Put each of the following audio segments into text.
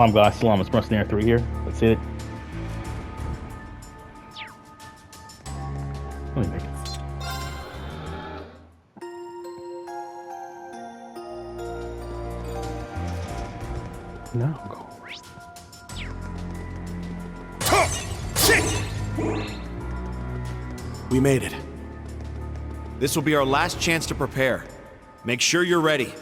I'm God Salam. It's Mercenary 3 here. That's it. Let me make it. Now go. We made it. This will be our last chance to prepare. Make sure you're ready.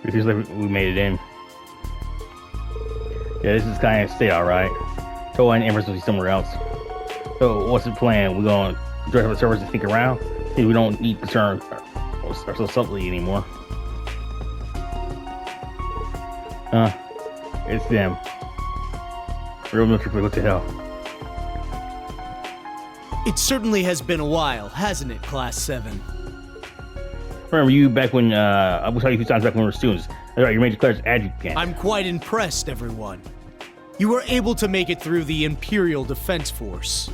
It feels like we made it in. Yeah, this is kind of stay alright. Toa and Embers will be somewhere else. So what's the plan? We're gonna drive the servers and sneak around? See, we don't need concern ourselves subtly anymore. It's them. Real military, what the hell? It certainly has been a while, hasn't it, Class 7? Remember you back when, we saw you a few times back when we were students. Alright, you made your as adjutant. I'm quite impressed, everyone. You were able to make it through the Imperial Defense Force.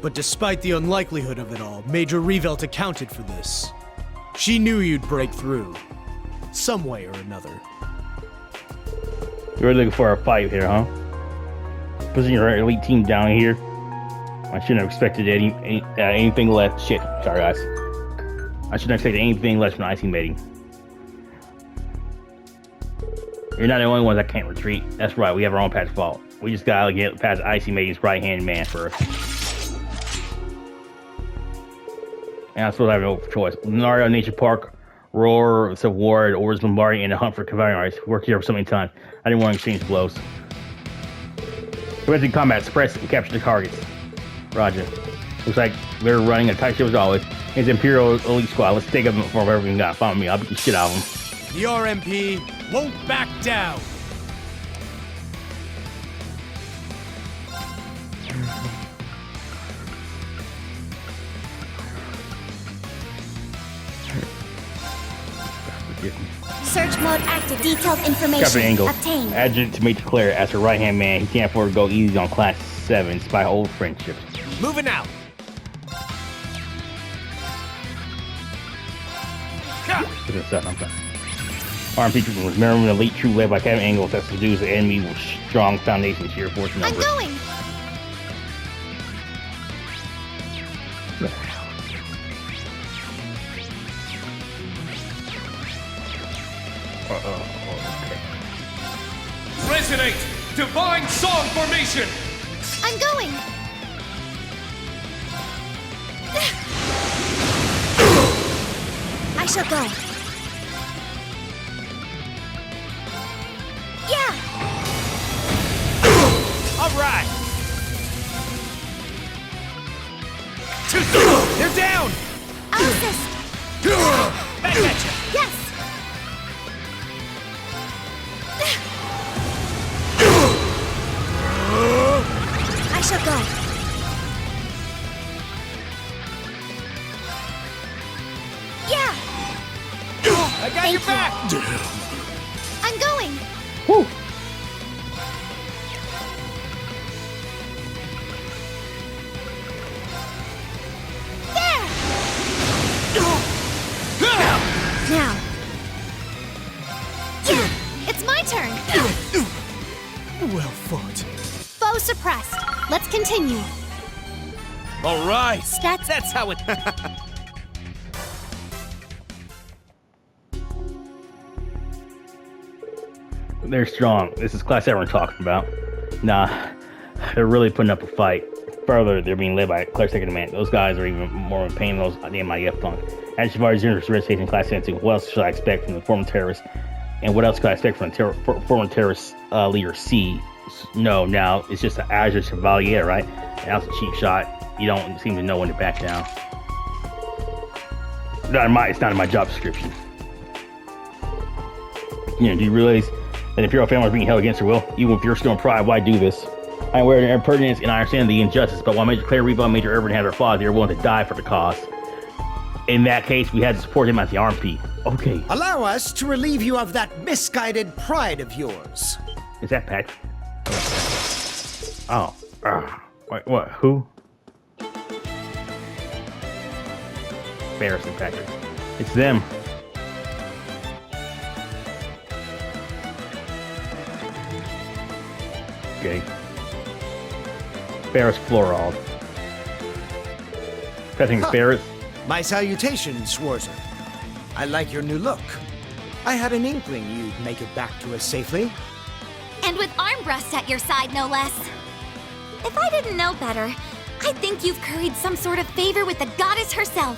But despite the unlikelihood of it all, Major Revelt accounted for this. She knew you'd break through. Some way or another. You're looking for a fight here, huh? Pushing your elite team down here. I shouldn't have expected anything less. Shit, sorry guys. I shouldn't have expected anything less from the Icy Mating. You're not the only ones that can't retreat. That's right, we have our own path to follow. We just gotta get past Icy Mating's right-hand man first. And I suppose I have no choice. Lunaria Nature Park, Roar, Civil War, Orders Bombarding, and the hunt for Cavaliers. We worked here for so many times. I didn't want to exchange blows. Commencing combat, suppress and capture the targets. Roger. Looks like they're running a tight ship as always. It's the Imperial Elite Squad. Let's take them for whatever we got. Follow me. I'll beat the shit out of them. The RMP won't back down. Search mode active. Detailed information Captain Angle. obtained. Adjutant to Major Claire as her right-hand man. He can't afford to go easy on Class 7 despite old friendships. Moving out. RMP troop was remembering an elite troop led by Captain Angle that subdues the enemy with strong foundation, sheer force and I'm numbers. going. Okay. Resonate! Divine Song Formation! I'm going. I shall go. Yeah. All right. They're down. I'll assist. Back at you. Yes. I shall go. Yeah. I got your back. I'm going. Woo! There. Now. Yeah. It's my turn. Well fought. Foe suppressed. Let's continue. All right. That's That's how it. They're strong. This is Class 7 we're talking about. Nah, They're really putting up a fight. Further, they're being led by Claire Second Command. Those guys are even more in pain than those damn IF punk. As far as your registration class 72, what else should I expect from the former terrorist? And what else could I expect from the former terrorist leader C? No, now it's just an Azure Chevalier, right? And that's a cheap shot. You don't seem to know when to back down. It's not in my job description. You know, do you realize that Imperial family is being held against their will? Even if you're still in pride, why do this? I am aware of the impertinence and I understand the injustice, but while Major Claire Reva and Major Irvin had their father, they were willing to die for the cause. In that case, we had to support him at the armpit. Okay. Allow us to relieve you of that misguided pride of yours. Is that Patrick? Oh. Wait, what? Who? Ferris and Patrick. It's them. Okay. Ferris Florald. Patrick Ferris. My salutations, Schwarzer. I like your new look. I had an inkling you'd make it back to us safely. And with Armbrust at your side, no less. If I didn't know better, I think you've curried some sort of favor with the goddess herself.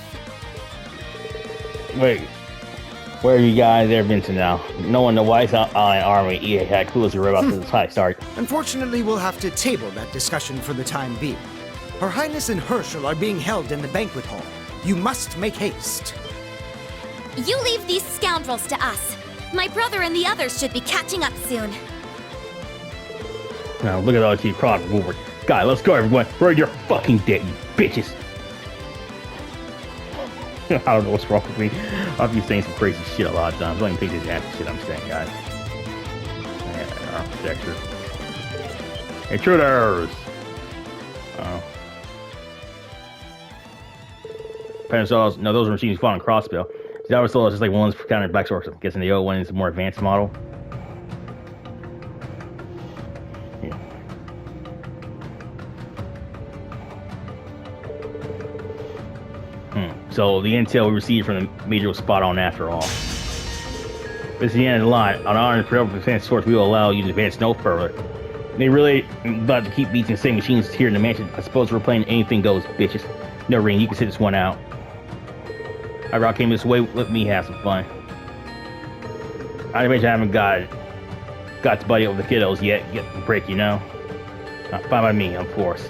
Wait. Where have you guys ever been to now? No one in the White Army had clues to about this. Hi, sorry. Unfortunately, we'll have to table that discussion for the time being. Her Highness and Herschel are being held in the banquet hall. You must make haste. You leave these scoundrels to us. My brother and the others should be catching up soon. Now, look at all these product forward. God, let's go, everyone. We're your fucking dead, you bitches. I don't know what's wrong with me. I'll be saying some crazy shit a lot of times. Don't even take this half the shit I'm saying, guys. Yeah, architecture. Intruders! Panasol, no, those are machines fought on Crossbill. That was just like one's counter back source. I'm guessing the old one is a more advanced model. Yeah. So the intel we received from the Major was spot on after all. This is the end of the line. On our defense source, we will allow you to advance no further. They really about to keep beating the same machines here in the mansion. I suppose we're playing anything goes, bitches. No, Rean, you can sit this one out. I rock came this way, let me have some fun. I imagine I haven't got to buddy up with the kiddos yet. Get the break, you know. Fine by me, of course.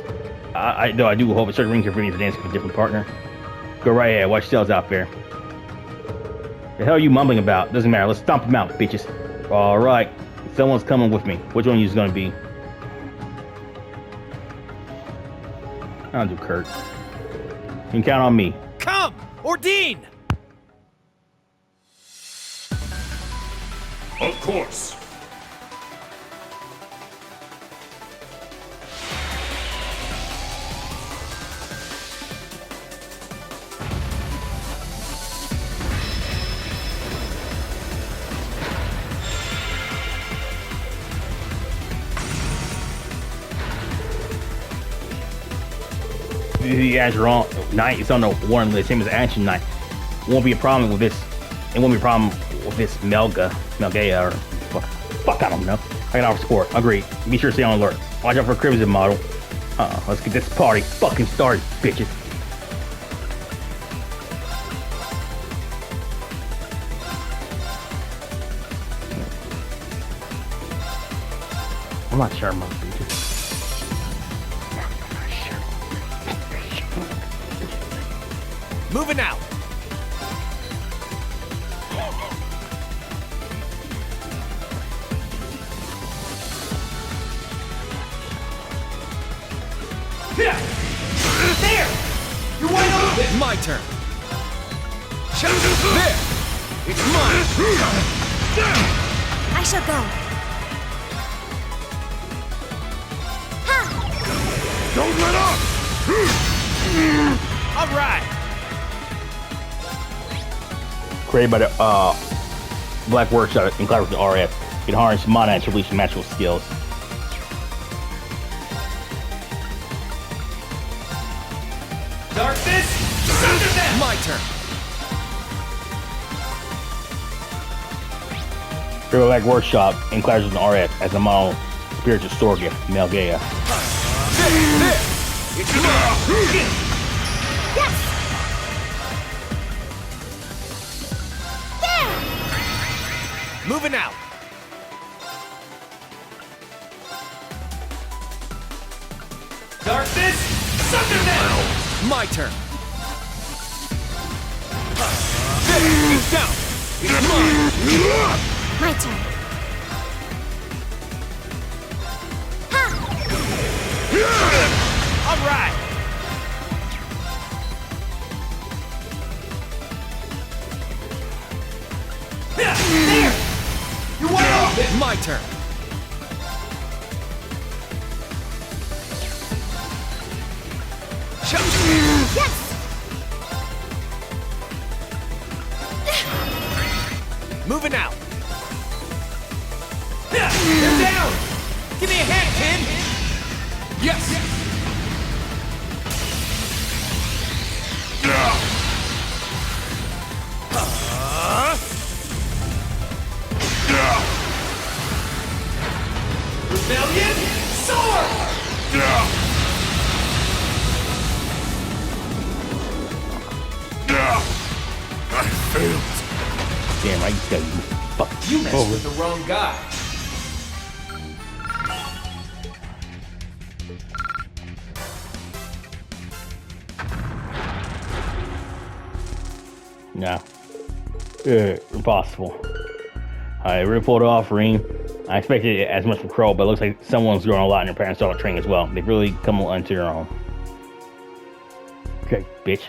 Though I do hope a certain ring can bring me to dance with a different partner. Go right ahead, watch yourselves out there. The hell are you mumbling about? Doesn't matter, let's stomp them out, bitches. Alright, someone's coming with me. Which one of you is gonna be? I'll do Kurt. You can count on me. Come! Ordine! Of course. The Azure Knight is on the warning list, same as Ancient Knight. Won't be a problem with this. It won't be a problem with this Melgea, or fuck, I don't know. I can offer support. Agreed. Be sure to stay on alert. Watch out for a Crimson model. Let's get this party fucking started, bitches. I'm not sure, bitches. Moving out! There! You're wide open! It's my turn! There! It's mine! I shall go. Ha! Don't let up! All right! Created by the Black Workshop in collaboration with RF. You can harness mana and release magical skills. Darkness, sunder them! My turn! Created by Black Workshop in collaboration with RF as a model spiritual store gift, Melgea. There! It's mine! Yes! There! Moving out. Darkness, sunder them! My turn. There, it's down. It's mine. My turn. Ha! All right. There! You're wide open! My turn. Yes! Moving out. They're down! Give me a hand, kid. Yes. Rebellion, soar! I failed. Damn, I tell you, fuck. You messed with the wrong guy. No. Impossible. Alright, we're gonna pull it off, Rean. I expected as much from Crow, but it looks like someone's growing a lot in their parents' daughter training as well. They've really come onto their own. Okay, bitch.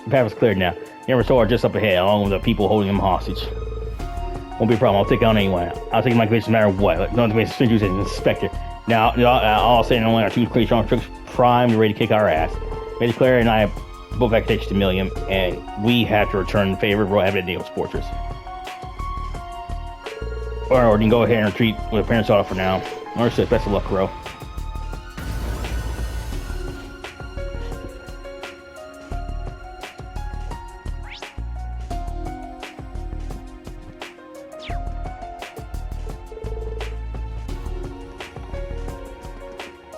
The path is cleared now. Never saw her just up ahead, along with the people holding him hostage. Won't be a problem. I'll take it on anyway. I'll take my case no matter what. Not to be as an inspector. Now, all saying only our two clear strong troops primed and ready to kick our ass. Major Claire and I have both expectations to Milliam, and we have to return the favor we'll have at Neil's Fortress. Or you can go ahead and retreat with the parents' daughter for now. Understood. Best of luck, Crow.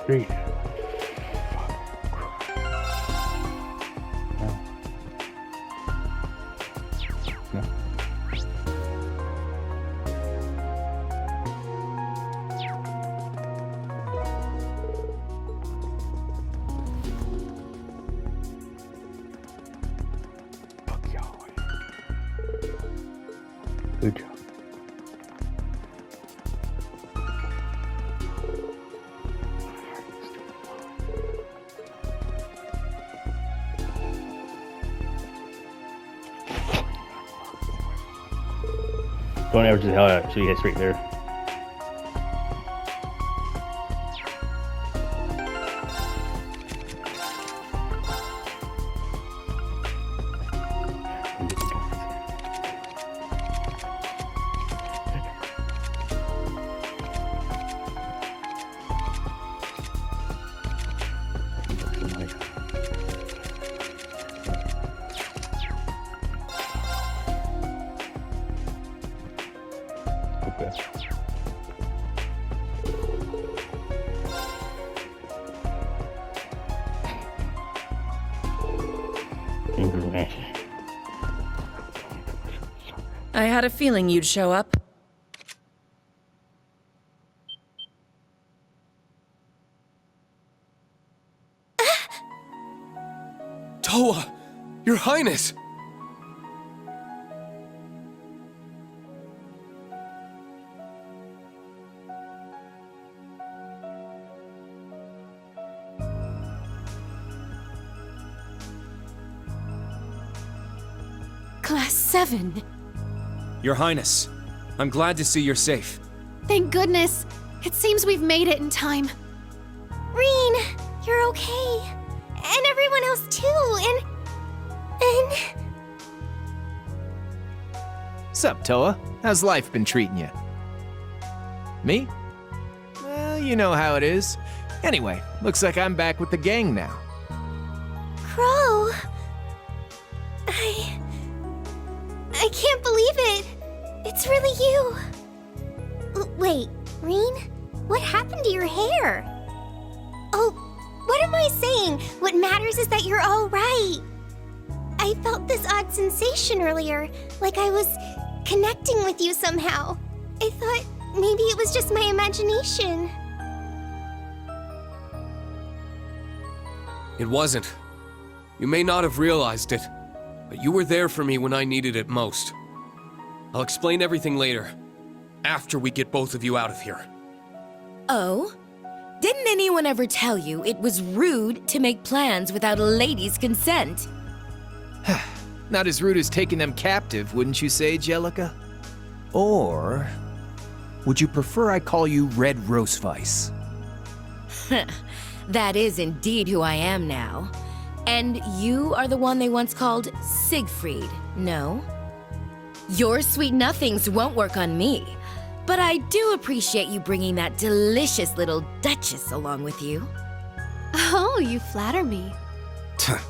Great. Good job. Don't ever just hell out, so you hit straight there. I had a feeling you'd show up. Toa! Your Highness! Class 7. Your Highness, I'm glad to see you're safe. Thank goodness. It seems we've made it in time. Rean, you're okay. And everyone else too, and... Sup, Toa? How's life been treating you? Me? Well, you know how it is. Anyway, looks like I'm back with the gang now. Crow... I can't believe it. It's really you. Wait, Rean? What happened to your hair? Oh, what am I saying? What matters is that you're all right. I felt this odd sensation earlier, like I was connecting with you somehow. I thought maybe it was just my imagination. It wasn't. You may not have realized it, but you were there for me when I needed it most. I'll explain everything later, after we get both of you out of here. Oh? Didn't anyone ever tell you it was rude to make plans without a lady's consent? Not as rude as taking them captive, wouldn't you say, Jellica? Or would you prefer I call you Red Rosevice? That is indeed who I am now. And you are the one they once called Siegfried, no? Your sweet nothings won't work on me, but I do appreciate you bringing that delicious little Duchess along with you. Oh, you flatter me.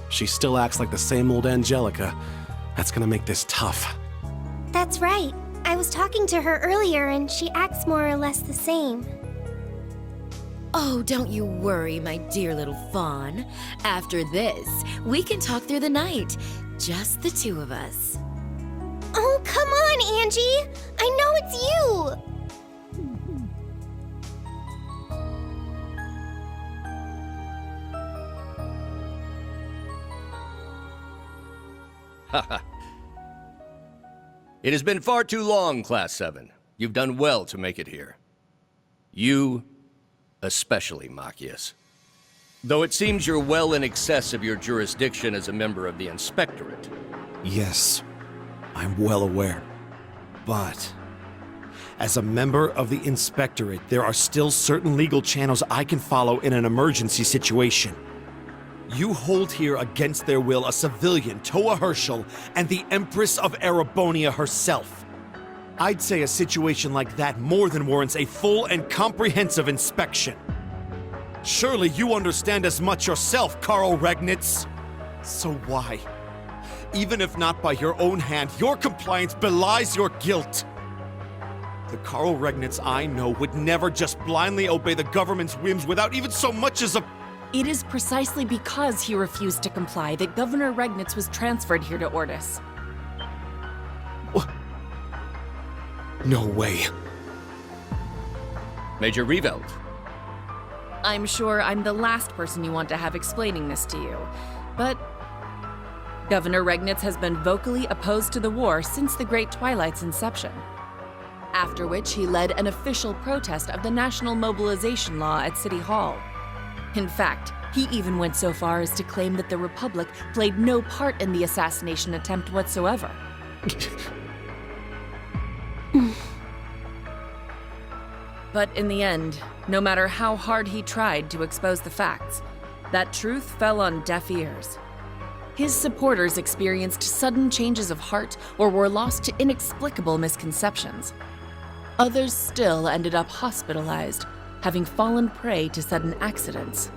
She still acts like the same old Angelica. That's gonna make this tough. That's right. I was talking to her earlier and she acts more or less the same. Oh, don't you worry, my dear little fawn. After this, we can talk through the night. Just the two of us. Oh, come on, Angie! I know it's you! Haha. It has been far too long, Class 7. You've done well to make it here. You especially, Machias. Though it seems you're well in excess of your jurisdiction as a member of the Inspectorate. Yes, I'm well aware. But as a member of the Inspectorate, there are still certain legal channels I can follow in an emergency situation. You hold here against their will a civilian, Toa Herschel, and the Empress of Erebonia herself. I'd say a situation like that more than warrants a full and comprehensive inspection. Surely you understand as much yourself, Karl Regnitz. So why? Even if not by your own hand, your compliance belies your guilt. The Karl Regnitz I know would never just blindly obey the government's whims without even so much as a... It is precisely because he refused to comply that Governor Regnitz was transferred here to Ordis. No way. Major Reveld. I'm sure I'm the last person you want to have explaining this to you, but Governor Regnitz has been vocally opposed to the war since the Great Twilight's inception, after which he led an official protest of the national mobilization law at City Hall. In fact, he even went so far as to claim that the Republic played no part in the assassination attempt whatsoever. But in the end, no matter how hard he tried to expose the facts, that truth fell on deaf ears. His supporters experienced sudden changes of heart or were lost to inexplicable misconceptions. Others still ended up hospitalized, having fallen prey to sudden accidents.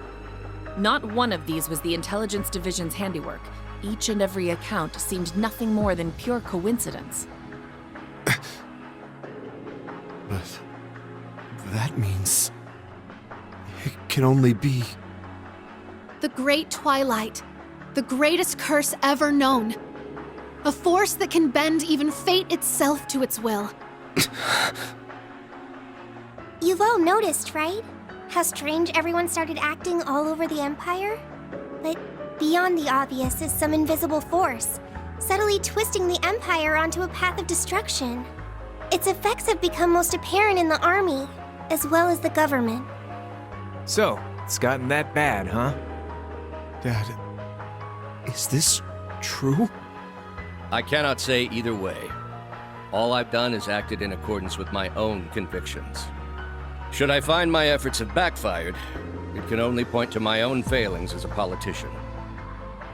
Not one of these was the Intelligence Division's handiwork. Each and every account seemed nothing more than pure coincidence. But that means it can only be... The Great Twilight. The greatest curse ever known. A force that can bend even fate itself to its will. You've all noticed, right? How strange everyone started acting all over the Empire? But beyond the obvious is some invisible force, subtly twisting the Empire onto a path of destruction. Its effects have become most apparent in the army, as well as the government. So, it's gotten that bad, huh? Dad, is this true? I cannot say either way. All I've done is acted in accordance with my own convictions. Should I find my efforts have backfired, it can only point to my own failings as a politician.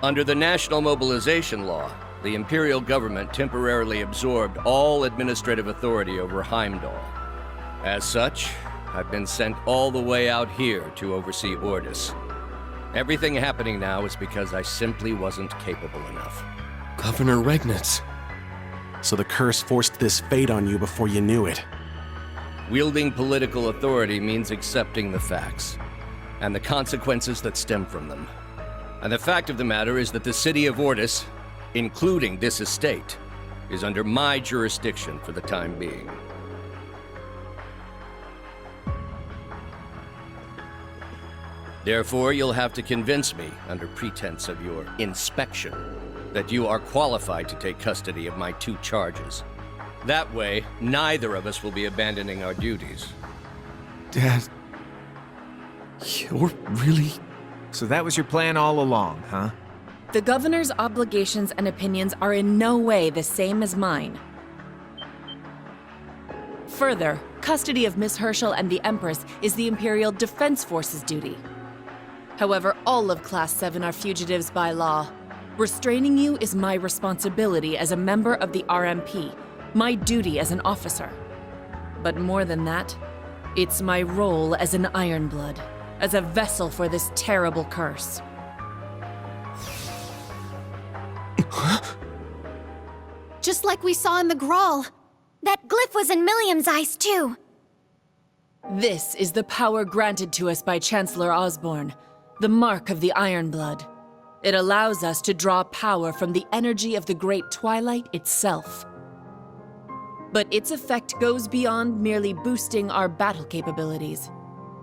Under the National Mobilization Law, the Imperial government temporarily absorbed all administrative authority over Heimdall. As such, I've been sent all the way out here to oversee Ordis. Everything happening now is because I simply wasn't capable enough. Governor Regnitz. So the curse forced this fate on you before you knew it. Wielding political authority means accepting the facts and the consequences that stem from them. And the fact of the matter is that the city of Ortis, including this estate, is under my jurisdiction for the time being. Therefore, you'll have to convince me, under pretense of your inspection, that you are qualified to take custody of my 2 charges. That way, neither of us will be abandoning our duties. Dad, you're really... So that was your plan all along, huh? The governor's obligations and opinions are in no way the same as mine. Further, custody of Miss Herschel and the Empress is the Imperial Defense Force's duty. However, all of Class 7 are fugitives by law. Restraining you is my responsibility as a member of the RMP, my duty as an officer. But more than that, it's my role as an Ironblood, as a vessel for this terrible curse. Just like we saw in the Grawl. That glyph was in Milliam's eyes, too. This is the power granted to us by Chancellor Osborne, the mark of the Ironblood. It allows us to draw power from the energy of the Great Twilight itself. But its effect goes beyond merely boosting our battle capabilities.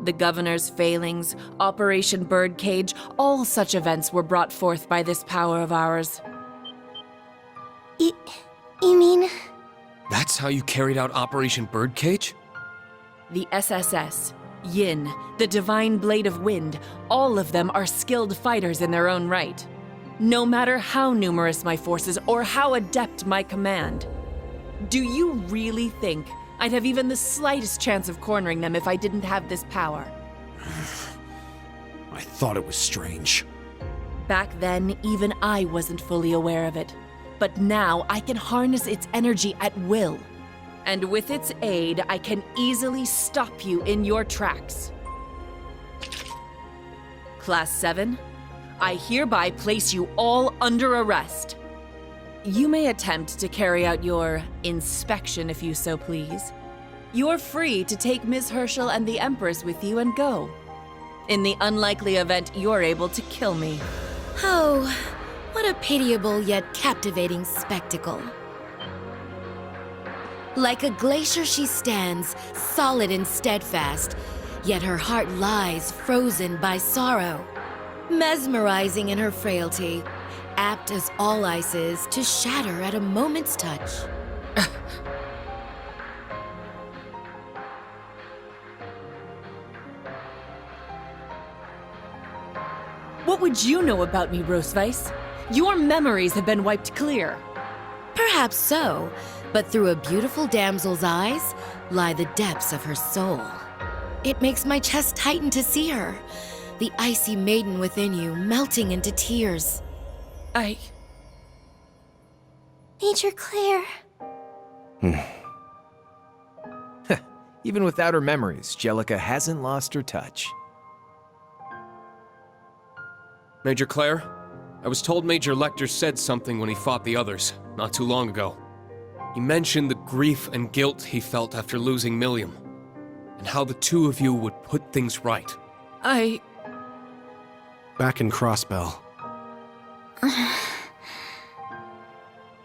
The Governor's failings, Operation Birdcage, all such events were brought forth by this power of ours. You mean... That's how you carried out Operation Birdcage? The SSS, Yin, the Divine Blade of Wind, all of them are skilled fighters in their own right. No matter how numerous my forces or how adept my command. Do you really think I'd have even the slightest chance of cornering them if I didn't have this power? I thought it was strange. Back then, even I wasn't fully aware of it. But now I can harness its energy at will. And with its aid, I can easily stop you in your tracks. Class 7, I hereby place you all under arrest. You may attempt to carry out your inspection if you so please. You're free to take Ms. Herschel and the Empress with you and go. In the unlikely event you're able to kill me. Oh, what a pitiable yet captivating spectacle. Like a glacier she stands, solid and steadfast, yet her heart lies frozen by sorrow. Mesmerizing in her frailty, apt as all ice is to shatter at a moment's touch. What would you know about me, Roseweiss? Your memories have been wiped clear. Perhaps so, but through a beautiful damsel's eyes lie the depths of her soul. It makes my chest tighten to see her, the icy maiden within you melting into tears. Major Claire. Even without her memories, Jellica hasn't lost her touch. Major Claire, I was told Major Lecter said something when he fought the others, not too long ago. He mentioned the grief and guilt he felt after losing Milliam, and how the two of you would put things right. Back in Crossbell.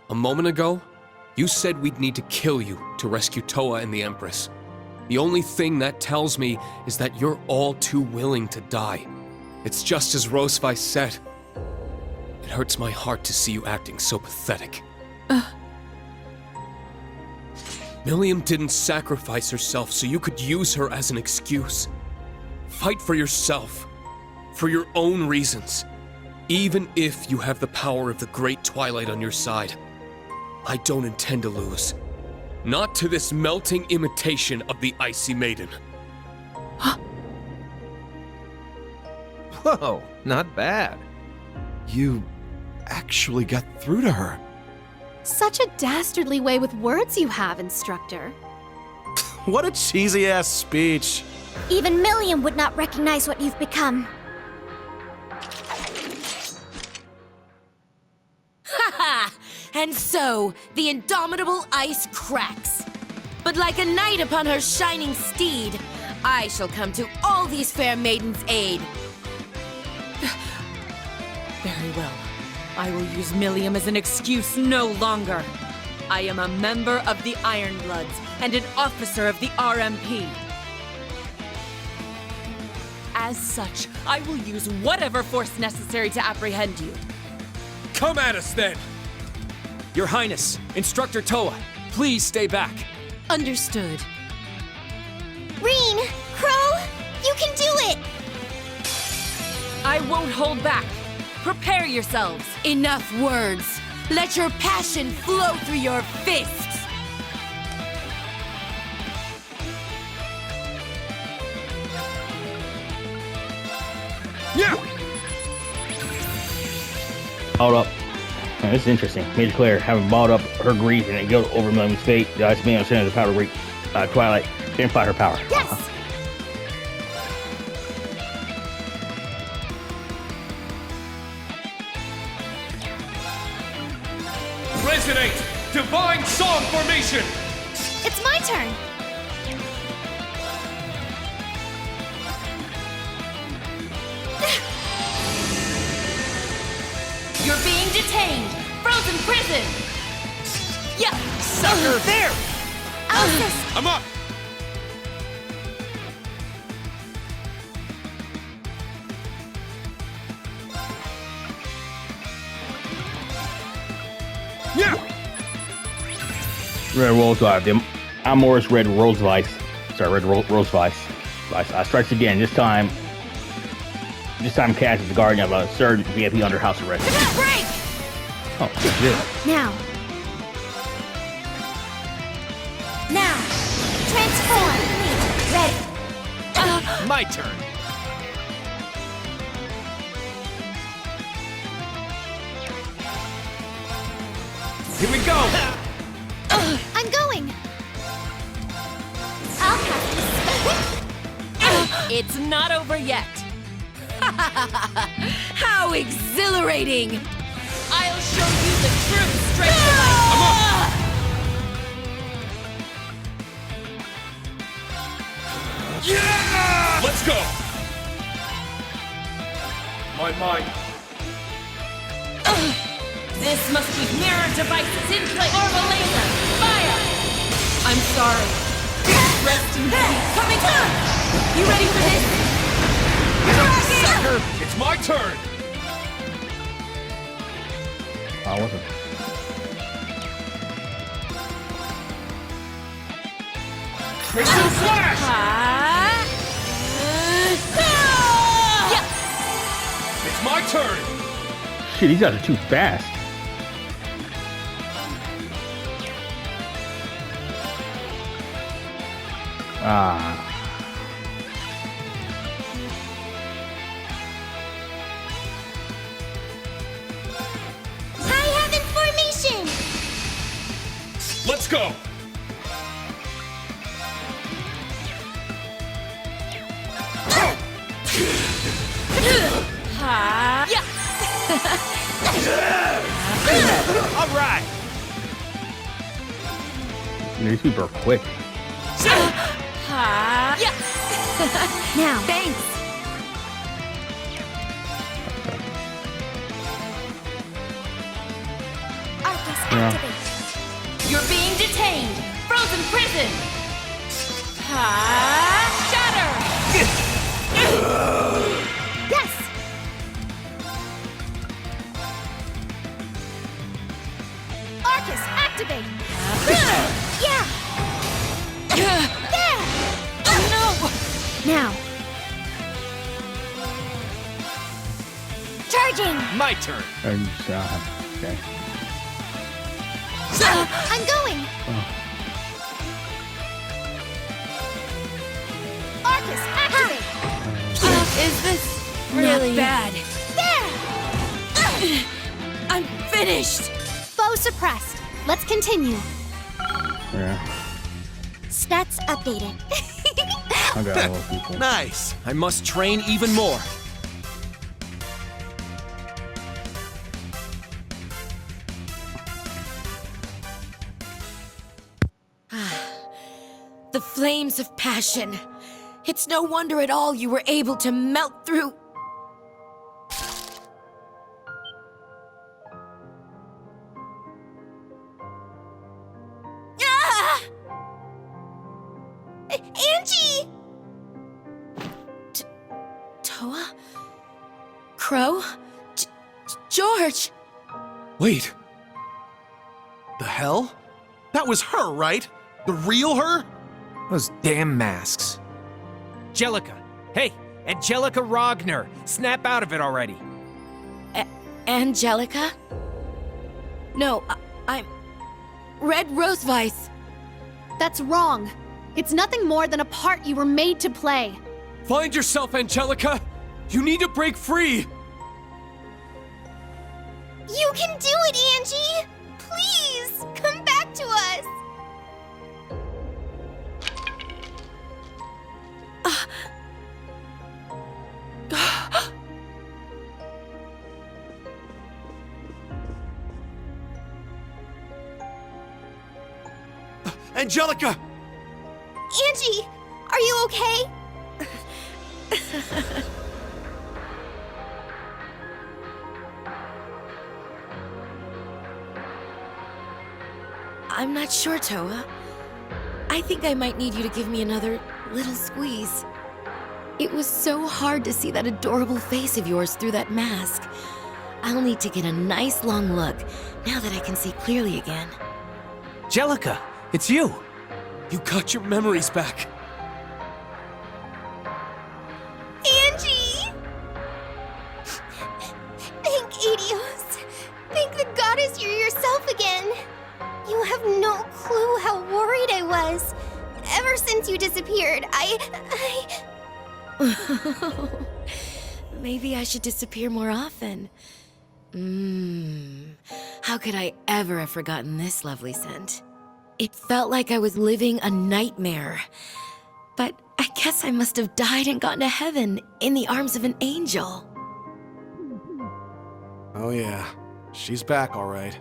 A moment ago, you said we'd need to kill you to rescue Toa and the Empress. The only thing that tells me is that you're all too willing to die. It's just as Roseweiss said. It hurts my heart to see you acting so pathetic. Milliam didn't sacrifice herself so you could use her as an excuse. Fight for yourself, for your own reasons, even if you have the power of the Great Twilight on your side. I don't intend to lose. Not to this melting imitation of the Icy Maiden. Whoa, not bad. You actually got through to her. Such a dastardly way with words you have, Instructor. What a cheesy-ass speech. Even Milliam would not recognize what you've become. Ha! And so, the indomitable ice cracks. but like a knight upon her shining steed, I shall come to all these fair maidens' aid. Very well. I will use Millium as an excuse no longer. I am a member of the Ironbloods and an officer of the RMP. As such, I will use whatever force necessary to apprehend you. Come at us then! Your Highness, Instructor Toa, please stay back. Understood. Rean! Crow! You can do it! I won't hold back. Prepare yourselves. Enough words. Let your passion flow through your fists. Yeah! Balled up. Now, this is interesting. Major Claire, having balled up her grief and it go over Millium's fate, the ice being on the center of the power great Twilight, to amplify her power. Yes! Resonate! Divine Song Formation! It's my turn! You're being detained. Frozen prison. Yeah. Sucker! There! Alcus! I'm up! Yeah! Red Rose Vice. The Amorous Red Rose Vice. Sorry, Red Rose Vice. Strikes again. This time cast as the guardian of a certain VIP under house arrest. Break! Oh, shit. Now. Now. Transform! Ready. My turn. Here we go! I'm going! I'll cast this. It's not over yet. How exhilarating! I'll show you the true strength of my... Yeah! Let's go! My mind. This must be mirror devices in place. Orbital laser, fire! I'm sorry. Rest in peace. Coming on! You ready for this? Sucker! It's my turn! I wasn't. Crystal Flash! It's my turn! Shit, these guys are too fast. Ah. High Heaven Formation! Let's go! All right! These people are quick. Now. Thanks. Arcus, Yeah. activate. You're being detained. Frozen prison. Shatter. Yes! Arcus, activate! Yeah! There! No. Now. Charging! My turn. Okay. I'm going! Arcus, activate! Is this really bad? There! I'm finished. Foe suppressed. Let's continue. Yeah. Stats updated. I got all those people. Nice. I must train even more. flames of passion. It's no wonder at all you were able to melt through. Ah! Angie! Toa? Crow? George! Wait. The hell? That was her, right? The real her? Those damn masks. Angelica! Hey, Angelica Rogner! Snap out of it already! Angelica? No, I'm... Red Roseweiss. That's wrong. It's nothing more than a part you were made to play. Find yourself, Angelica! You need to break free! You can do it, Angie! Please, come back to us! Angelica! Angie, are you okay? I'm not sure, Toa. I think I might need you to give me another little squeeze. It was so hard to see that adorable face of yours through that mask. I'll need to get a nice long look now that I can see clearly again. Angelica, it's you! You got your memories back. Angie! Thank Adios. Thank the goddess you're yourself again. You have no clue how worried I was. Ever since you disappeared, Maybe I should disappear more often. How could I ever have forgotten this lovely scent? It felt like I was living a nightmare. But I guess I must have died and gone to heaven in the arms of an angel. Oh yeah, she's back all right.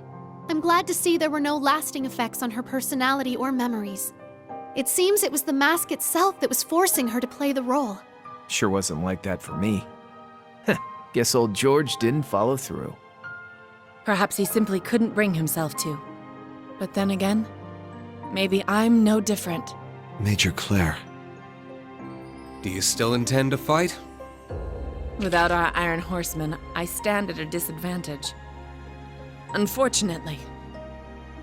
I'm glad to see there were no lasting effects on her personality or memories. It seems it was the mask itself that was forcing her to play the role. Sure wasn't like that for me. Guess old George didn't follow through. Perhaps he simply couldn't bring himself to. But then again, maybe I'm no different. Major Claire. Do you still intend to fight? Without our Iron Horsemen, I stand at a disadvantage. Unfortunately,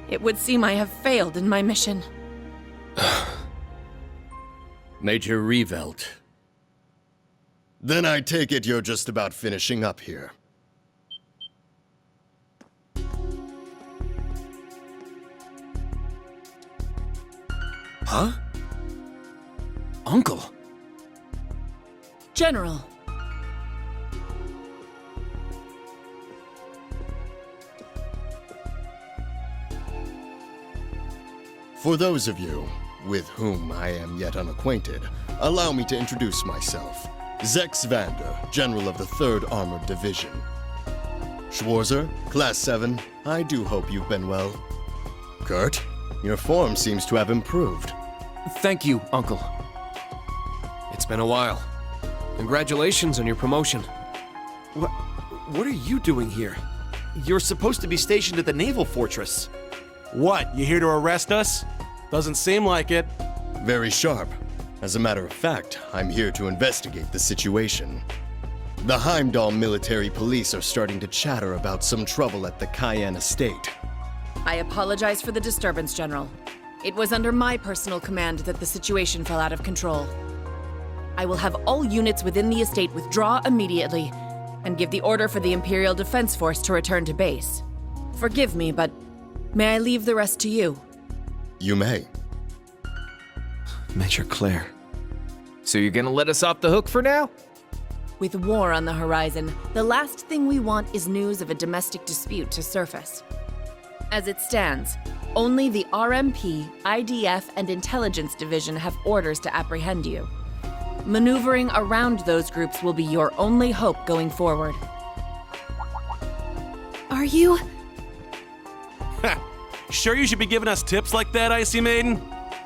it would seem I have failed in my mission. Major Revelt. Then I take it you're just about finishing up here. Huh? Uncle? General. For those of you with whom I am yet unacquainted, allow me to introduce myself. Zex Vander, General of the 3rd Armored Division. Schwarzer, Class 7, I do hope you've been well. Kurt, your form seems to have improved. Thank you, Uncle. It's been a while. Congratulations on your promotion. What are you doing here? You're supposed to be stationed at the Naval Fortress. What, you here to arrest us? Doesn't seem like it. Very sharp. As a matter of fact, I'm here to investigate the situation. The Heimdall military police are starting to chatter about some trouble at the Cayenne estate. I apologize for the disturbance, General. It was under my personal command that the situation fell out of control. I will have all units within the estate withdraw immediately and give the order for the Imperial Defense Force to return to base. Forgive me, but may I leave the rest to you? You may. Major Claire. So you're gonna let us off the hook for now? With war on the horizon, the last thing we want is news of a domestic dispute to surface. As it stands, only the RMP, IDF, and Intelligence Division have orders to apprehend you. Maneuvering around those groups will be your only hope going forward. Are you? Sure you should be giving us tips like that, Icy Maiden?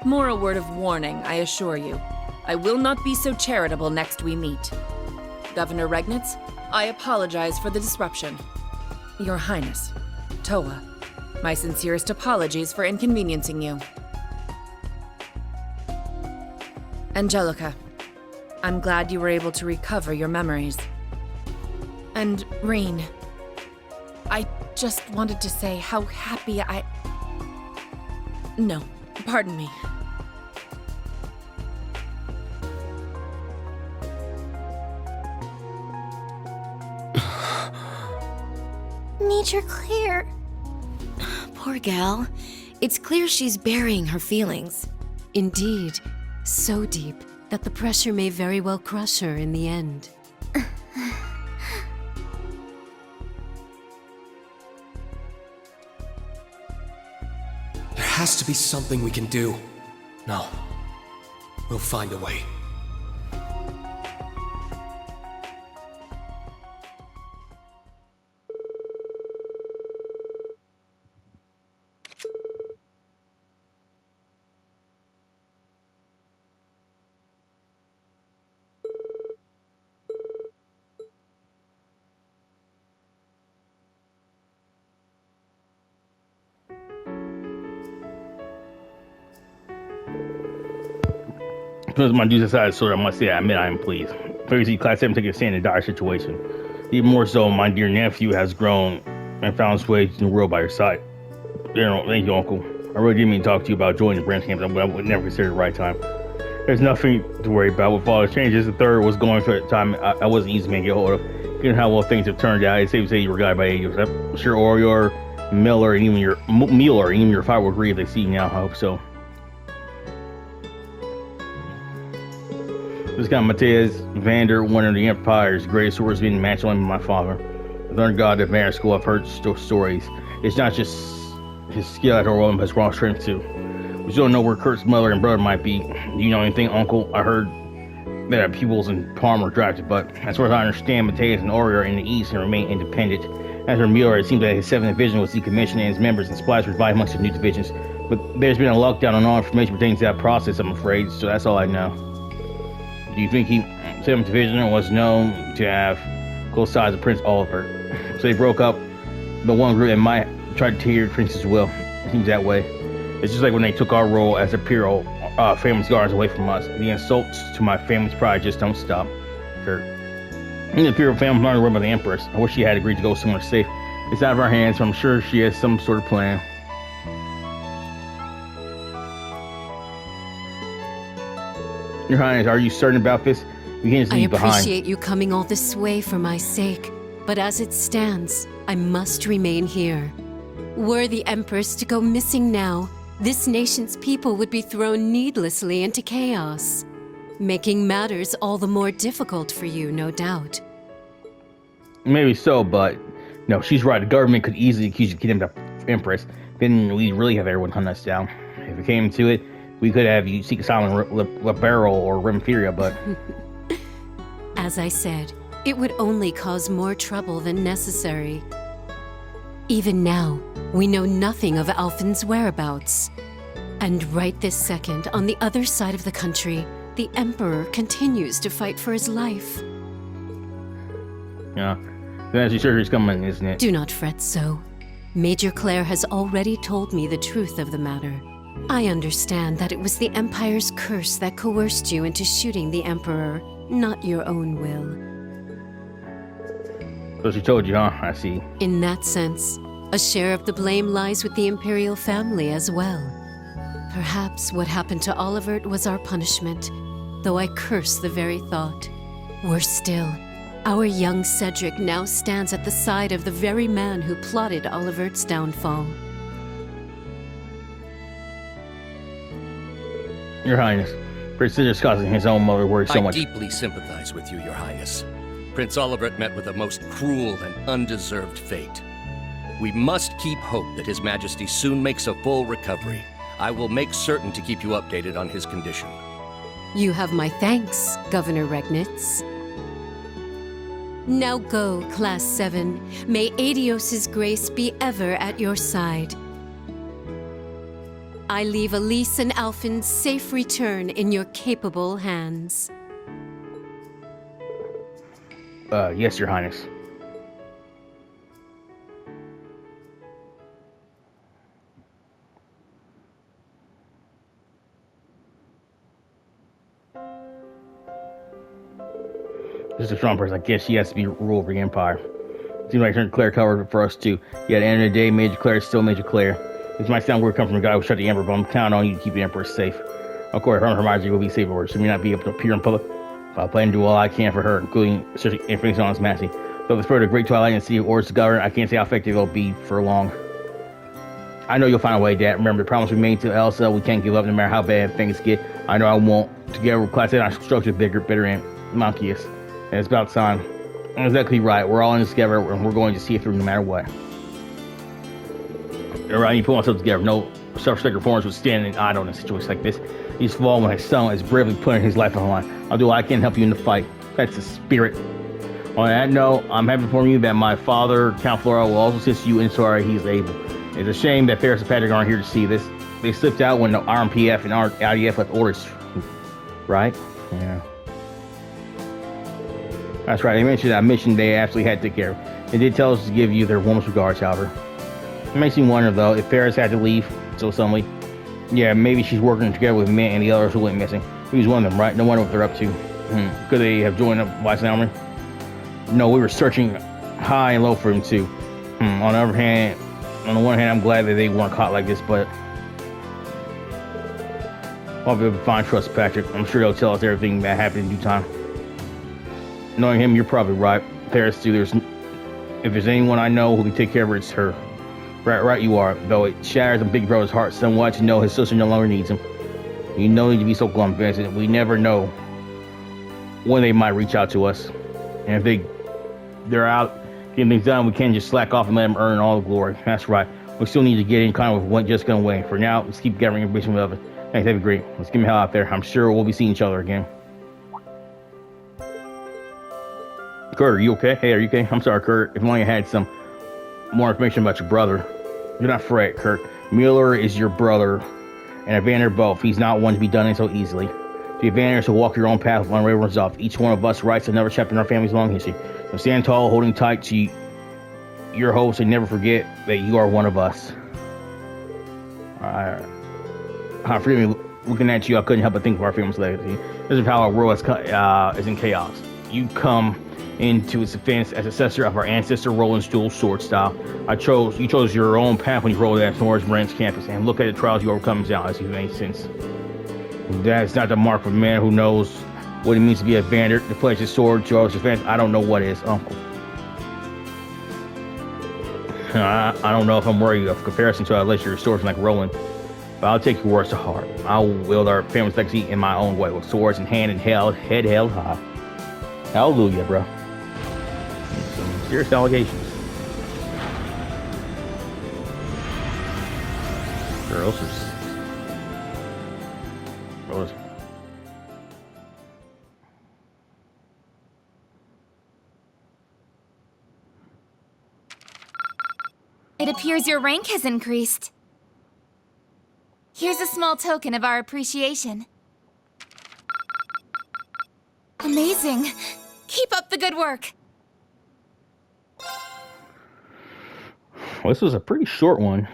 More a word of warning, I assure you. I will not be so charitable next we meet. Governor Regnitz, I apologize for the disruption. Your Highness, Toa, my sincerest apologies for inconveniencing you. Angelica, I'm glad you were able to recover your memories. And Rean, I just wanted to say how happy No, pardon me. Major Claire. Poor gal. It's clear she's burying her feelings. Indeed, so deep that the pressure may very well crush her in the end. There has to be something we can do. No. We'll find a way. As soon as my dudes decided, so I must say I admit I am pleased. Previously, Class 7 took a stand in a dire situation. Even more so, my dear nephew has grown and found his way to the world by your side. Thank you, Uncle. I really didn't mean to talk to you about joining the branch camp, but I would never consider the right time. There's nothing to worry about with all the changes. The third was going for the time I wasn't easy man to get hold of. Given how well things have turned out, it's safe to say you were guided by angels. I'm sure Orior, Miller, and even your father will agree if they see you now. I hope so. This guy Matthias Vander, one of the Empire's greatest swordsmen, matched only with my father. The learned god of Vander School, I've heard stories. It's not just his skill at Orwell, but his raw strength too. We still don't know where Kurt's mother and brother might be. Do you know anything, Uncle? I heard that pupils in Parma were drafted, but as far as I understand, Matthias and Ori are in the east and remain independent. As for Mueller, it seems that his 7th division was decommissioned and his members and supplies were divided amongst the new divisions. But there's been a lockdown on all information pertaining to that process, I'm afraid, so that's all I know. Do you think he 7th Division was known to have close ties with Prince Oliver? So they broke up the one group that might try to tear Prince's will. It seems that way. It's just like when they took our role as Imperial family's guards away from us. The insults to my family's pride just don't stop. Kurt. The Imperial family learned to worry about the Empress. I wish she had agreed to go somewhere safe. It's out of our hands, so I'm sure she has some sort of plan. Your Highness, are you certain about this? We can't just leave behind. I appreciate you coming all this way for my sake, but as it stands, I must remain here. Were the Empress to go missing now, this nation's people would be thrown needlessly into chaos, making matters all the more difficult for you, no doubt. Maybe so, but no, she's right. The government could easily accuse you of kidnapping the Empress. Then we really have everyone hunt us down. If it came to it, we could have you seek asylum in Liberal or Remferia, but... As I said, it would only cause more trouble than necessary. Even now, we know nothing of Alphen's whereabouts. And right this second, on the other side of the country, the Emperor continues to fight for his life. Yeah, that's sure he's coming, isn't it? Do not fret so. Major Claire has already told me the truth of the matter. I understand that it was the Empire's curse that coerced you into shooting the Emperor, not your own will. So she told you, huh? I see. In that sense, a share of the blame lies with the Imperial family as well. Perhaps what happened to Olivert was our punishment, though I curse the very thought. Worse still, our young Cedric now stands at the side of the very man who plotted Olivert's downfall. Your Highness, Prince Cedric's causing his own mother worry so much. I deeply sympathize with you, Your Highness. Prince Olivert met with a most cruel and undeserved fate. We must keep hope that His Majesty soon makes a full recovery. I will make certain to keep you updated on his condition. You have my thanks, Governor Regnitz. Now go, Class 7. May Adios's grace be ever at your side. I leave Elise and Alphin's safe return in your capable hands. Yes, Your Highness. This is a strong person. I guess she has to be rule over the Empire. Seems like Major Claire covered for us too. Yet at the end of the day, Major Claire is still Major Claire. This might sound weird coming from a guy who shut the Emperor, but I'm counting on you to keep the Emperor safe. Of course, her Majesty will be safe for her. She may not be able to appear in public, but I plan to do all I can for her, including searching information on His Majesty. Though the spirit of Great Twilight and the City of Orders to govern, I can't say how effective it'll be for long. I know you'll find a way, Dad. Remember the promise we made to Elsa. We can't give up no matter how bad things get. I know I won't. Together with Class A, our structure bigger, bitter, and monkiest. And it's about time. Exactly right. We're all in this together, and we're going to see it through no matter what. Alright, you put myself together. No self-respecting foreigners would stand in idle in a situation like this. He's fallen when his son is bravely putting his life on the line. I'll do what I can to help you in the fight. That's the spirit. On that note, I'm happy to inform you that my father, Count Flora, will also assist you insofar he is able. It's a shame that Ferris and Patrick aren't here to see this. They slipped out when the RMPF and RDF left orders. Right? Yeah. That's right. They mentioned that mission they actually had to take care of. They did tell us to give you their warmest regards, however. It makes me wonder, though, if Ferris had to leave so suddenly. Yeah, maybe she's working together with Mint and the others who went missing. He was one of them, right? No wonder what they're up to. Could they have joined up Vice Armory? No, we were searching high and low for him, too. On the one hand, I'm glad that they weren't caught like this, but I'll be able to find trust Patrick. I'm sure he'll tell us everything that happened in due time. Knowing him, you're probably right. Paris, too, if there's anyone I know who can take care of her, it's her. Right you are. Though it shatters a big brother's heart somewhat to know his sister no longer needs him. You no need to be so glum, Vincent. We never know when they might reach out to us. And if they're out getting things done, we can't just slack off and let them earn all the glory. That's right. We still need to get in kind of what just gonna wait. For now, let's keep gathering information with others. Thanks, that'd be great. Let's get the hell out there. I'm sure we'll be seeing each other again. Kurt, are you okay? Hey, are you okay? I'm sorry, Kurt. If only I had some more information about your brother. Do not fret, Kurt. Mueller is your brother, and Evander both. He's not one to be done in so easily. The Evanders will walk your own path when everyone's off. Each one of us writes another chapter in our family's long history. So stand tall, holding tight to your hopes, and never forget that you are one of us. Forgive me, looking at you, I couldn't help but think of our family's legacy. This is how our world is in chaos. You come into its defense as successor of our ancestor Roland's dual sword style. You chose your own path when you rolled at Norris Branch campus, and look at the trials you overcome now, as you've made sense. That's not the mark of a man who knows what it means to be a Vander, to pledge his sword to others' defense. I don't know what is, Uncle. I don't know if I'm worried of comparison to a legendary swordsman like Roland, but I'll take your words to heart. I'll wield our family's legacy in my own way, with swords in hand and head held high. Hallelujah, bro. Some serious allegations. Girls. It appears your rank has increased. Here's a small token of our appreciation. Amazing. Keep up the good work. Well, this was a pretty short one.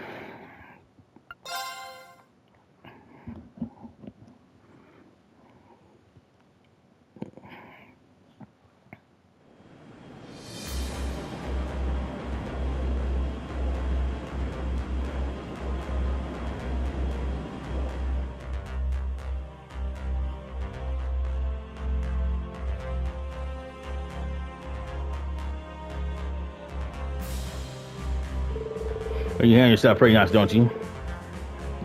You handle yourself pretty nice, don't you?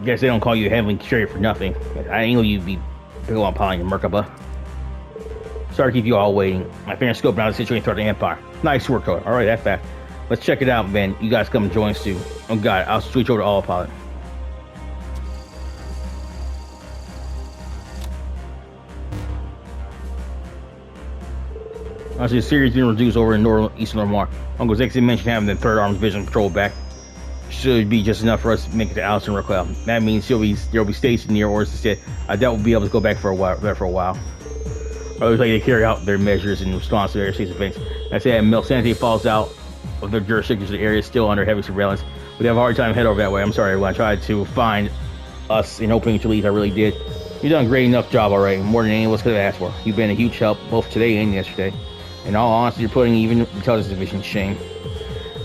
Guess they don't call you a heavenly chariot for nothing. I ain't gonna you be big on piling your Merkaba. Sorry to keep you all waiting. I finished scoping out the situation throughout the Empire. Nice work, though. Alright, that's fast. Let's check it out, man. You guys come and join us too. Oh god, I'll switch over to autopilot. I see a series being reduced over in northeastern Lamar. Uncle's exit mentioned having the 3rd Arm's Division patrol back. should be just enough for us to make it to Allison real quick. That means there'll be stationed near orders instead. I doubt we'll be able to go back for a while. I always like to carry out their measures in response to their state's events. I say that Milsanity falls out of their jurisdiction, the area is still under heavy surveillance. We'd have a hard time head over that way. I'm sorry, everyone. I tried to find us an opening to leave. I really did. You've done a great enough job already, more than any of us could have asked for. You've been a huge help, both today and yesterday. In all honesty, you're putting even the Intelligence Division to shame.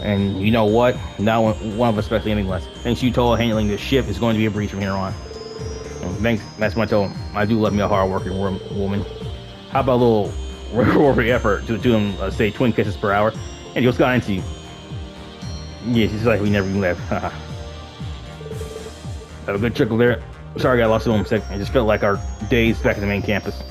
And you know what? Not one of us expects anything less. Thanks to you, total handling this ship is going to be a breeze from here on. Thanks, that's my total. I do love me a hard-working woman. How about a little reward effort to them, say, 20 kisses per hour? And what's got into you? Yes, it's like we never even left. Have a good chuckle there. Sorry I lost a moment. I just felt like our days back at the main campus.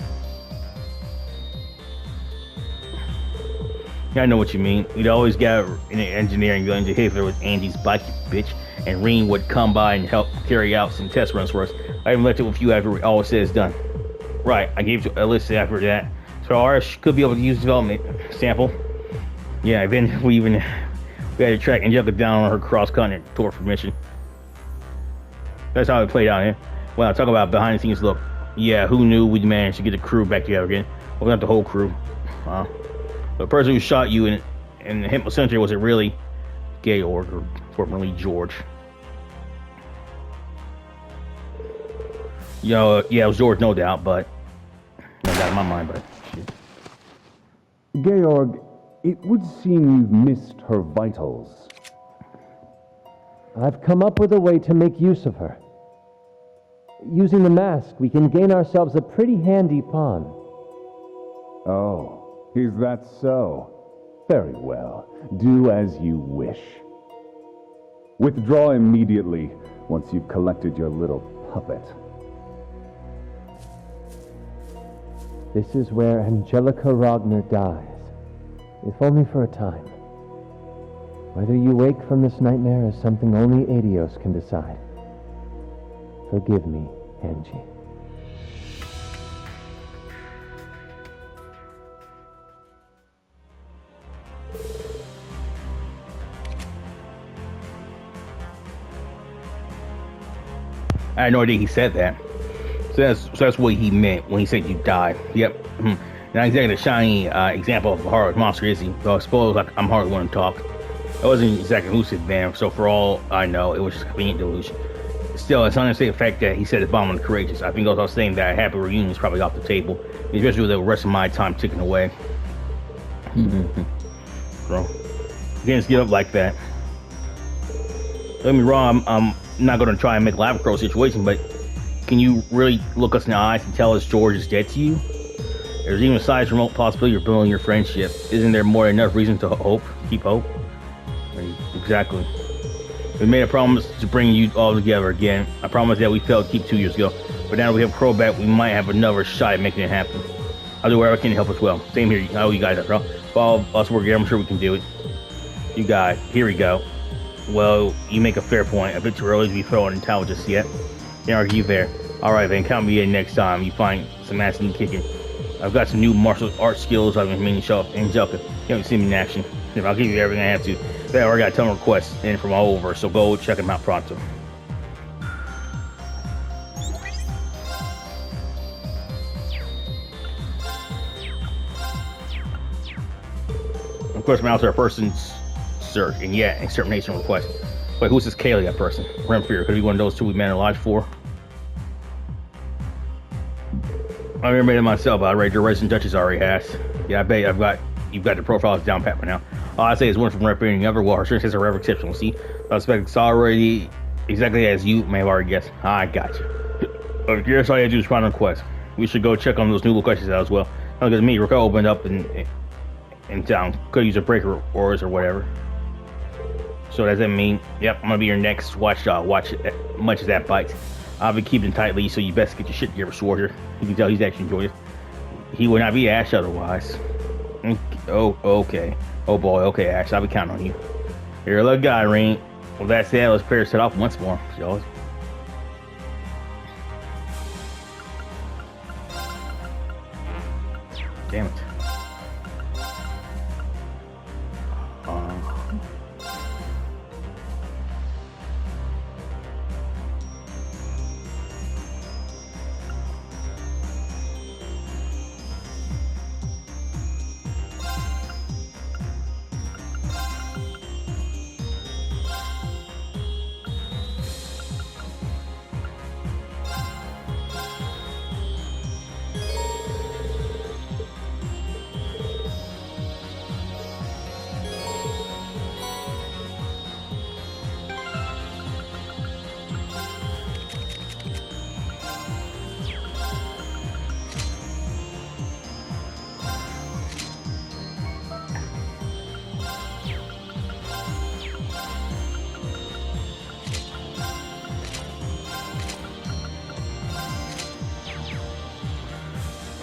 I know what you mean. We'd always got in the engineering going to hit there with Andy's bike, bitch, and Rean would come by and help carry out some test runs for us. I even left it with you after all is said is done. Right, I gave you a list after that. So ours could be able to use development sample. Yeah, then we had to track Angelica down on her cross-continent tour for mission. That's how it played out here. Well, talk about behind the scenes look. Yeah, who knew we'd manage to get the crew back together again? Well, not the whole crew. The person who shot you in the Hempo Cemetery, was it really Georg, or formerly George? You know, yeah, it was George, no doubt, but no doubt in my mind, but shit. Georg, it would seem you've missed her vitals. I've come up with a way to make use of her. Using the mask, we can gain ourselves a pretty handy pawn. Oh, is that so? Very well. Do as you wish. Withdraw immediately once you've collected your little puppet. This is where Angelica Ragnar dies, if only for a time. Whether you wake from this nightmare is something only Adios can decide. Forgive me, Angie. I had no idea he said that. So that's what he meant when he said you died. Yep. Not exactly a shiny example of a horror monster, is he? Though I suppose I'm hardly one to talk. It wasn't exactly lucid then, so for all I know, it was just a convenient delusion. Still, it's unsafe the fact that he said it's bomb on the courageous. I think I was saying that a happy reunion is probably off the table, especially with the rest of my time ticking away. Bro, you can't just get up like that. Don't get me wrong, I'm not going to try and make a Lava Crow situation, but can you really look us in the eyes and tell us George is dead to you? There's even a slight remote possibility you're building your friendship. Isn't there more than enough reason to hope? Keep hope? Exactly. We made a promise to bring you all together again. I promise that we failed to keep 2 years ago. But now that we have Crow back, we might have another shot at making it happen. I'll do whatever I can to help as well. Same here. I owe you guys that, bro. If all of us work together, I'm sure we can do it. You got it. Here we go. Well, you make a fair point. A bit too early to be throwing intelligence yet. Can't argue there. Alright then, count me in next time you find some ass and kicking. I've got some new martial arts skills I've been meaning to show up. Angelica, you haven't seen me in action. If I'll give you everything I have to. But I already got a ton of requests in from all over, so go check them out pronto. Of course, I'm out there a person's search, and yeah, extermination request. Wait, who's this Kalia person? Renfrew, could it be one of those two we met in Lodge 4? I never made it myself, but I read your Resident Duchess already has. Yeah, I bet you've got the profiles down pat by now. All I say is one from Renfrew and the other, well, her strength is rather exceptional. See, I expect it's already exactly as you may have already guessed. I got you. If you're all you have to do is find a request. We should go check on those new locations out as well. Not because me, Rico opened up in town. Could use a breaker oars or whatever. So does that mean, yep, I'm gonna be your next watchdog. Watch it, much as that bites. I'll be keeping tight leash, so you best get your shit together, Schwarzer. You can tell he's actually enjoying it. He would not be Ash otherwise. Oh, okay. Oh boy, okay, Ash, I'll be counting on you. You're a lucky guy, Rean. Well, that said, let's pair set off once more. So, damn it.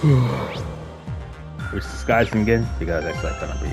Which disguising again? Because that's like gonna be.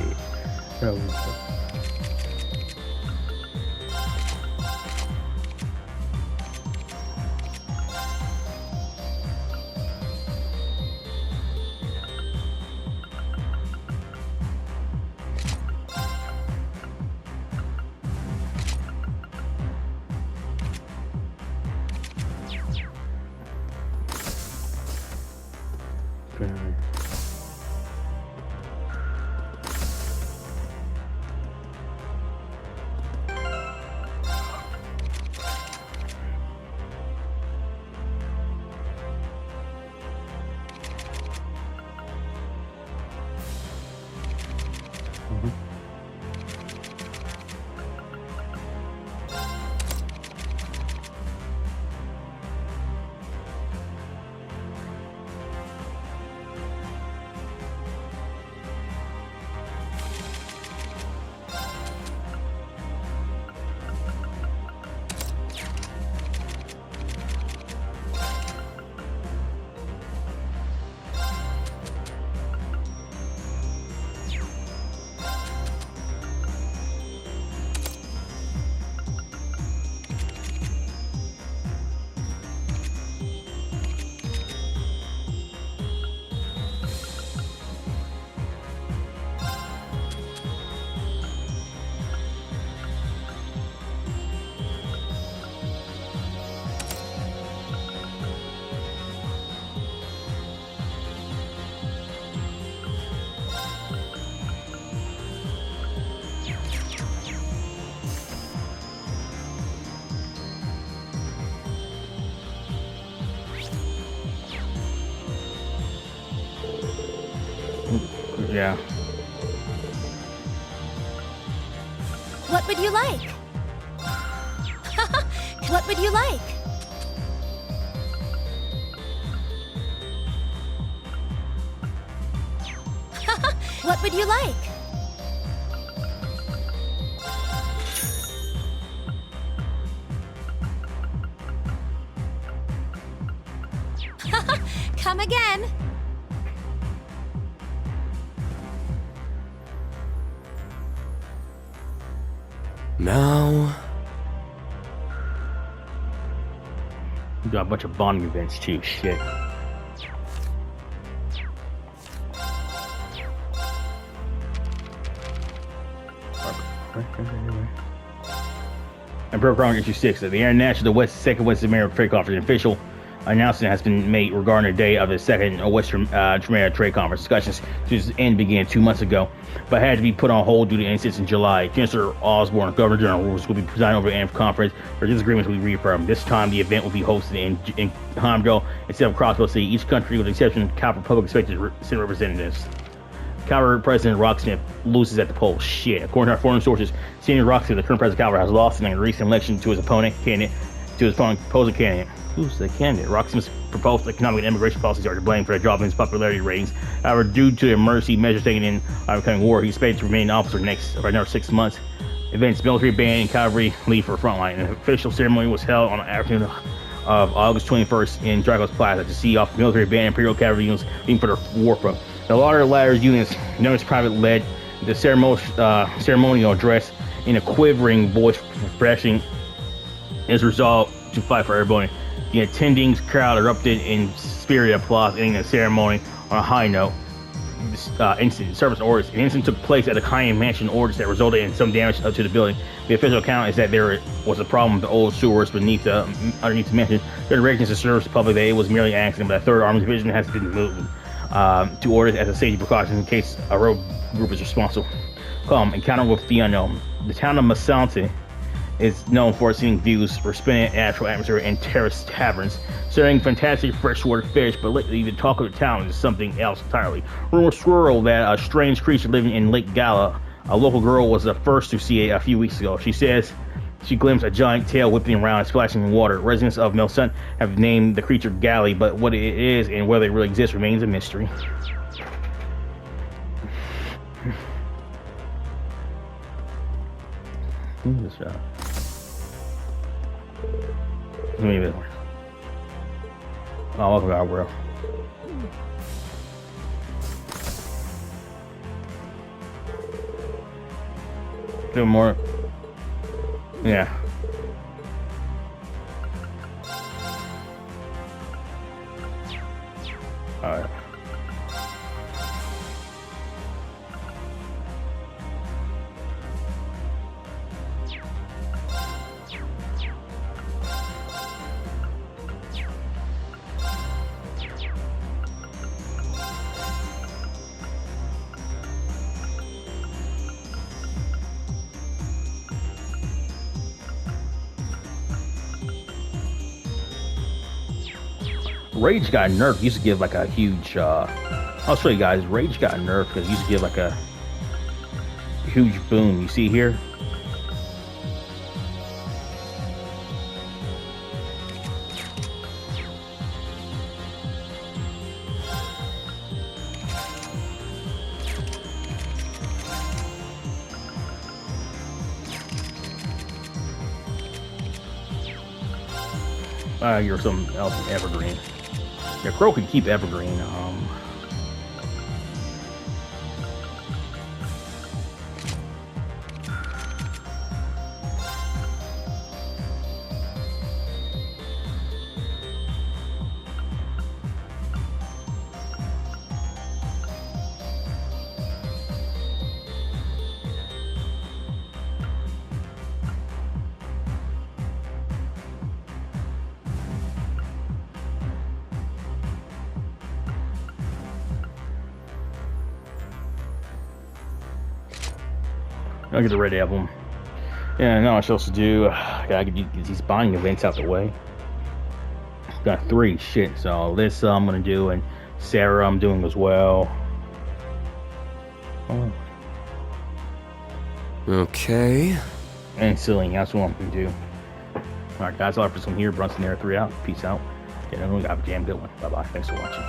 Yeah. What would you like? What would you like? What would you like? Come again. Now... We got a bunch of bonding events too, shit. Emperor Chronicles issue 6 of the International Second West American Trade Conference, an official announcement has been made regarding the day of the second Western American Trade Conference. Discussions to its end began 2 months ago, but had to be put on hold due to incidents in July. Chancellor Osborne, Governor General Rules will be presiding over the annual conference, where disagreements will be reaffirmed. This time, the event will be hosted in Hamdo instead of Crossbow City. Each country, with the exception of Cal Republic, expected to send representatives. Cal President Rocksmith loses at the polls. Shit. According to our foreign sources, Senior Rocksmith, the current president of Cal, has lost in a recent election to his opposing candidate. Who's the candidate? Rocksmith's proposed economic and immigration policies are to blame for the drop in his popularity ratings. However, due to the emergency measures taken in our upcoming war, he's expected to remain in office for another 6 months. Events, military band, and cavalry leave for frontline. An official ceremony was held on the afternoon of August 21st in Dragos Plaza to see off military band and imperial cavalry units being put to war front. The latter units, known as private, led the ceremonial address in a quivering voice, refreshing his resolve to fight for everybody. The attending crowd erupted in spirited applause, ending the ceremony on a high note. Service orders. An incident took place at the Cayenne Mansion orders that resulted in some damage to the building. The official account is that there was a problem with the old sewers underneath the mansion. During recognition of service to the public that it was merely an accident, but the 3rd Army Division has been moved to orders as a safety precaution in case a road group is responsible. Encounter with the unknown. The town of Massalte is known for its scenic views, for spinning natural atmosphere, and terrace taverns, serving fantastic freshwater fish. But lately, the talk of the town is something else entirely. Rumors swirl that a strange creature living in Lake Gala, a local girl, was the first to see it a few weeks ago. She says she glimpsed a giant tail whipping around and splashing in water. Residents of Melsun have named the creature Galley, but what it is and whether it really exists remains a mystery. This shot. Let me this one. Oh, welcome out, bro. feel more. Yeah. Alright. Rage got nerfed. Used to give like a huge. I'll show you guys. Rage got nerfed because it used to give like a huge boom. You see here? You're something else in Evergreen. Yeah, Crow can keep Evergreen. I'll get the red album. Yeah, now what else to do? Gotta get these buying events out the way. Got 3 shit. So this I'm gonna do, and Sarah I'm doing as well. Oh. Okay. And Ceiling, that's what I'm gonna do. Alright guys, I'll have for some here. Brunson there, 3 out. Peace out. Yeah, everyone have a damn good one. Bye bye. Thanks for watching.